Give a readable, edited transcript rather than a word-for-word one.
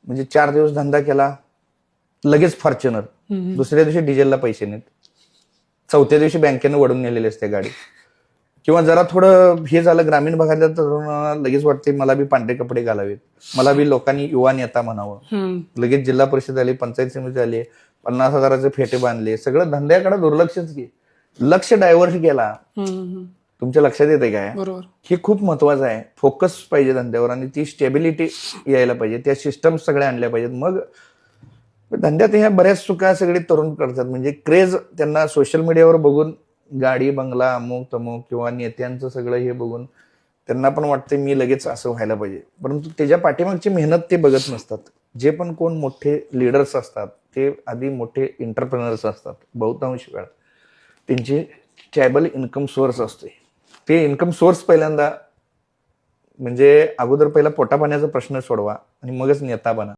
म्हणजे 4 दिवस धंदा केला, लगेच फॉर्च्युनर, दुसऱ्या दिवशी डिझेलला पैसे नाहीत, चौथ्या दिवशी बँकेनं वडून नेलेली असते गाडी. किंवा जरा थोडं हे झालं ग्रामीण भागातल्या तरुणांना लगेच वाटते मला बी पांढरे कपडे घालावेत, मला बी लोकांनी युवा नेता म्हणावं. लगेच जिल्हा परिषद आली, पंचायत समिती आली, 50,000चे फेटे बांधले, सगळं धंद्याकडे दुर्लक्षच की, लक्ष डायव्हर्ट केला. तुमच्या लक्षात येते काय? बरोबर. हे खूप महत्वाचं आहे. फोकस पाहिजे धंद्यावर आणि ती स्टेबिलिटी यायला पाहिजे, त्या सिस्टम सगळ्या आणल्या पाहिजेत. मग धंद्यात ह्या बऱ्याच चुका सगळे तरुण करतात. म्हणजे क्रेज त्यांना सोशल मीडियावर बघून, गाडी बंगला अमुक तमुक किंवा नेत्यांचं सगळं हे बघून त्यांना पण वाटतं मी लगेच असं व्हायला पाहिजे, परंतु त्याच्या पाठीमागची मेहनत ते बघत नसतात. जे पण कोण मोठे लीडर्स असतात ते आधी मोठे एंटरप्रेनर्स असतात. बहुतांश वेळा त्यांचे स्टॅबल इन्कम सोर्स असते. ते इन्कम सोर्स पहिल्यांदा म्हणजे अगोदर पहिला पोटापाण्याचा प्रश्न सोडवा आणि मगच नेता बना.